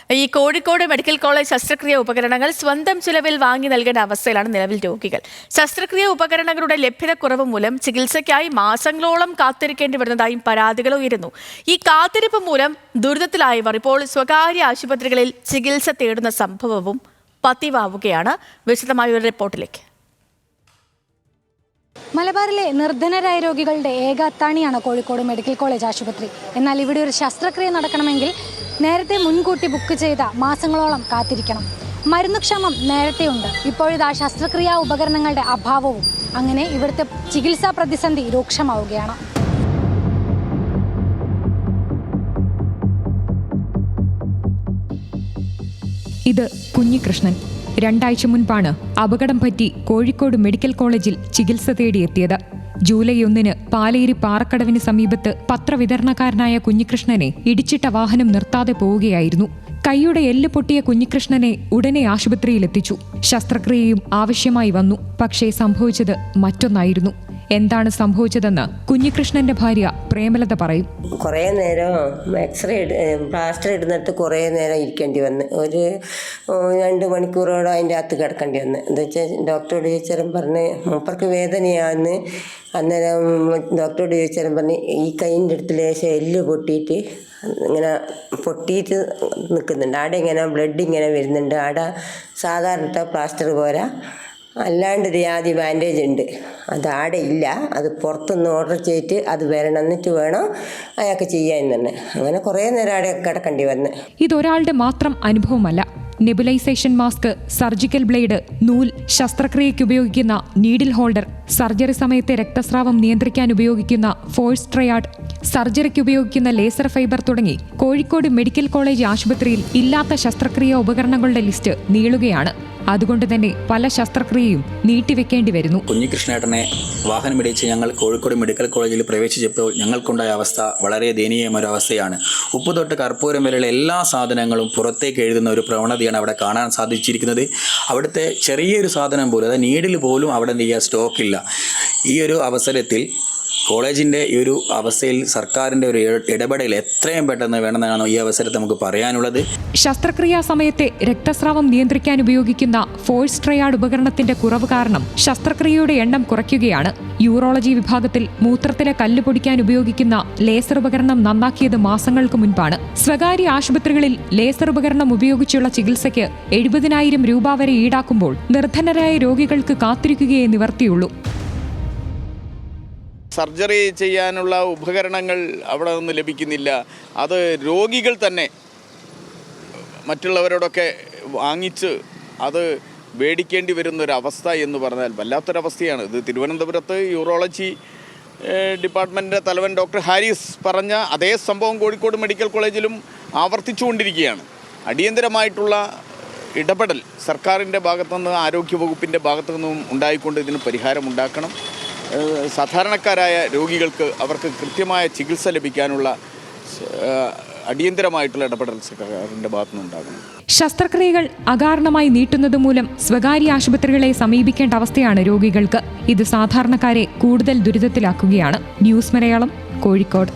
ഈ Kozhikode medical college ശസ്ത്രക്രിയ ഉപകരണങ്ങൾ സ്വന്തം ചിലവിൽ വാങ്ങി നൽകേണ്ട അവസ്ഥയിലാണ് നിലവിൽ രോഗികൾ. ശസ്ത്രക്രിയ ഉപകരണങ്ങളുടെ ലഭ്യതക്കുറവ് മൂലം ചികിത്സയ്ക്കായി മാസങ്ങളോളം കാത്തിരിക്കേണ്ടി വരുന്നതായും പരാതികൾ ഉയരുന്നു. ഈ കാത്തിരിപ്പ് മൂലം ദുരിതത്തിലായവർ ഇപ്പോൾ സ്വകാര്യ ആശുപത്രികളിൽ ചികിത്സ തേടുന്ന സംഭവവും പതിവാവുകയാണ്. വിശദമായ ഒരു റിപ്പോർട്ടിലേക്ക്. മലബാറിലെ നിർധനരായ രോഗികളുടെ ഏക അത്താണിയാണ് കോഴിക്കോട് മെഡിക്കൽ കോളേജ് ആശുപത്രി. എന്നാൽ ഇവിടെ ഒരു ശസ്ത്രക്രിയ നടക്കണമെങ്കിൽ നേരത്തെ മുൻകൂട്ടി ബുക്ക് ചെയ്ത മാസങ്ങളോളം കാത്തിരിക്കണം. മരുന്നുക്ഷാമം നേരത്തെയുണ്ട്. ഇപ്പോഴിതാ ശസ്ത്രക്രിയാ ഉപകരണങ്ങളുടെ അഭാവവും. അങ്ങനെ ഇവിടുത്തെ ചികിത്സാ പ്രതിസന്ധി രൂക്ഷമാവുകയാണ്. ഇത് കുഞ്ഞികൃഷ്ണൻ. 2 ആഴ്ച മുൻപാണ് അപകടം പറ്റി കോഴിക്കോട് മെഡിക്കൽ കോളേജിൽ ചികിത്സ തേടിയെത്തിയത്. ജൂലൈ 1 പാലേരി പാറക്കടവിന് സമീപത്ത് പത്രവിതരണക്കാരനായ കുഞ്ഞികൃഷ്ണനെ ഇടിച്ചിട്ട വാഹനം നിർത്താതെ പോവുകയായിരുന്നു. കൈയുടെ എല്ല് പൊട്ടിയ കുഞ്ഞികൃഷ്ണനെ ഉടനെ ആശുപത്രിയിലെത്തിച്ചു. ശസ്ത്രക്രിയയും ആവശ്യമായി വന്നു. പക്ഷേ സംഭവിച്ചത് മറ്റൊന്നായിരുന്നു. എന്താണ് സംഭവിച്ചതെന്ന് കുഞ്ഞികൃഷ്ണന്റെ ഭാര്യ പ്രേമലത പറയും. കുറേ നേരം എക്സ്റേ പ്ലാസ്റ്റർ ഇടുന്നിടത്ത് കുറേ നേരം ഇരിക്കേണ്ടി വന്ന്, ഒരു 2 മണിക്കൂറോളം അതിൻ്റെ അകത്ത് കിടക്കേണ്ടി വന്ന്. എന്താ വെച്ചാൽ ഡോക്ടറോട് ചോദിച്ചാലും പറഞ്ഞ് മൂപ്പർക്ക് വേദനയാന്ന്. അന്നേരം ഡോക്ടറോട് ചോദിച്ചാലും പറഞ്ഞ് ഈ കൈയിൻ്റെ അടുത്ത് ലേശം എല്ല് പൊട്ടിയിട്ട് ഇങ്ങനെ പൊട്ടിയിട്ട് നിൽക്കുന്നുണ്ട്. ആടെ ഇങ്ങനെ ബ്ലഡ് ഇങ്ങനെ വരുന്നുണ്ട്. ആടെ സാധാരണ പ്ലാസ്റ്റർ പോരാ, അല്ലാണ്ട് ഒരു ജാതി ബാൻഡേജ് ഉണ്ട്. അത് ആടെ ഇല്ല. അത് പുറത്തുനിന്ന് ഓർഡർ ചെയ്തിട്ട് അത് വരണം, എന്നിട്ട് വേണം അയാൾക്ക് ചെയ്യാൻ തന്നെ. അങ്ങനെ കുറേ നേരം ആടെ കിടക്കേണ്ടി വന്ന്. ഇതൊരാളുടെ മാത്രം അനുഭവമല്ല. നെബുലൈസേഷൻ മാസ്ക്, സർജിക്കൽ ബ്ലേഡ്, നൂൽ, ശസ്ത്രക്രിയയ്ക്ക് ഉപയോഗിക്കുന്ന നീഡിൽ ഹോൾഡർ, സർജറി സമയത്തെ രക്തസ്രാവം നിയന്ത്രിക്കാൻ ഉപയോഗിക്കുന്ന ഫോഴ്സ് ട്രയാഡ്, സർജറിക്ക് ഉപയോഗിക്കുന്ന ലേസർ ഫൈബർ തുടങ്ങി കോഴിക്കോട് മെഡിക്കൽ കോളേജ് ആശുപത്രിയിൽ ഇല്ലാത്ത ശസ്ത്രക്രിയാ ഉപകരണങ്ങളുടെ ലിസ്റ്റ് നീളുകയാണ്. അതുകൊണ്ട് തന്നെ പല ശസ്ത്രക്രിയയും നീട്ടിവെക്കേണ്ടി വരുന്നു. കുഞ്ഞികൃഷ്ണേട്ടനെ വാഹനമിടിച്ച് ഞങ്ങൾ കോഴിക്കോട് മെഡിക്കൽ കോളേജിൽ പ്രവേശിച്ചപ്പോൾ ഞങ്ങൾക്കുണ്ടായ അവസ്ഥ വളരെ ദയനീയമായ ഒരു അവസ്ഥയാണ്. ഉപ്പ് തൊട്ട് കർപ്പൂരം വരെയുള്ള എല്ലാ സാധനങ്ങളും പുറത്തേക്ക് എഴുതുന്ന ഒരു പ്രവണതയാണ് അവിടെ കാണാൻ സാധിച്ചിരിക്കുന്നത്. അവിടുത്തെ ചെറിയൊരു സാധനം പോലും, അതായത് നീഡിൽ പോലും അവിടെ സ്റ്റോക്കില്ല. ഈ ഒരു അവസരത്തിൽ കോളേജിൻ്റെ ഈ ഒരു അവസ്ഥയിൽ സർക്കാരിൻ്റെ ഒരു ഇടപെടൽ എത്രയും പെട്ടെന്ന് വേണമെന്നാണ് ഈ അവസരത്തിൽ നമുക്ക് പറയാനുള്ളത്. ശസ്ത്രക്രിയാ സമയത്തെ രക്തസ്രാവം നിയന്ത്രിക്കാൻ ഉപയോഗിക്കുന്ന ഫോഴ്സ് ട്രയാഡ് ഉപകരണത്തിന്റെ കുറവ് കാരണം ശസ്ത്രക്രിയയുടെ എണ്ണം കുറയ്ക്കുകയാണ്. യൂറോളജി വിഭാഗത്തിൽ മൂത്രത്തിലെ കല്ല് പൊടിക്കാൻ ഉപയോഗിക്കുന്ന ലേസർ ഉപകരണം നന്നാക്കിയത് മാസങ്ങൾക്ക് മുൻപാണ്. സ്വകാര്യ ആശുപത്രികളിൽ ലേസർ ഉപകരണം ഉപയോഗിച്ചുള്ള ചികിത്സയ്ക്ക് 70,000 രൂപ വരെ ഈടാക്കുമ്പോൾ നിർധനരായ രോഗികൾക്ക് കാത്തിരിക്കുകയേ നിവർത്തിയുള്ളൂ. സർജറി ചെയ്യാനുള്ള ഉപകരണങ്ങൾ അവിടെ നിന്ന് ലഭിക്കുന്നില്ല. അത് രോഗികൾ തന്നെ മറ്റുള്ളവരോടൊക്കെ വാങ്ങിച്ച് അത് മേടിക്കേണ്ടി വരുന്നൊരവസ്ഥ എന്ന് പറഞ്ഞാൽ വല്ലാത്തൊരവസ്ഥയാണ്. ഇത് തിരുവനന്തപുരത്ത് യൂറോളജി ഡിപ്പാർട്ട്മെൻറ്റിൻ്റെ തലവൻ ഡോക്ടർ ഹാരിസ് പറഞ്ഞ അതേ സംഭവം കോഴിക്കോട് മെഡിക്കൽ കോളേജിലും ആവർത്തിച്ചുകൊണ്ടിരിക്കുകയാണ്. അടിയന്തരമായിട്ടുള്ള ഇടപെടൽ സർക്കാരിൻ്റെ ഭാഗത്തുനിന്ന്, ആരോഗ്യവകുപ്പിൻ്റെ ഭാഗത്തുനിന്നും ഉണ്ടായിക്കൊണ്ട് ഇതിന് പരിഹാരമുണ്ടാക്കണം. സാധാരണക്കാരായ രോഗികൾക്ക് അവർക്ക് കൃത്യമായ ചികിത്സ ലഭിക്കാനുള്ള അടിയന്തരമായിട്ടുള്ള ഇടപെടൽ സർക്കാരിൻ്റെ ഭാഗത്തുനിന്നുണ്ടാകണം. ശസ്ത്രക്രിയകൾ അകാരണമായി നീട്ടുന്നതുമൂലം സ്വകാര്യ ആശുപത്രികളെ സമീപിക്കേണ്ട അവസ്ഥയാണ് രോഗികൾക്ക്. ഇത് സാധാരണക്കാരെ കൂടുതൽ ദുരിതത്തിലാക്കുകയാണ്. ന്യൂസ് മലയാളം, കോഴിക്കോട്.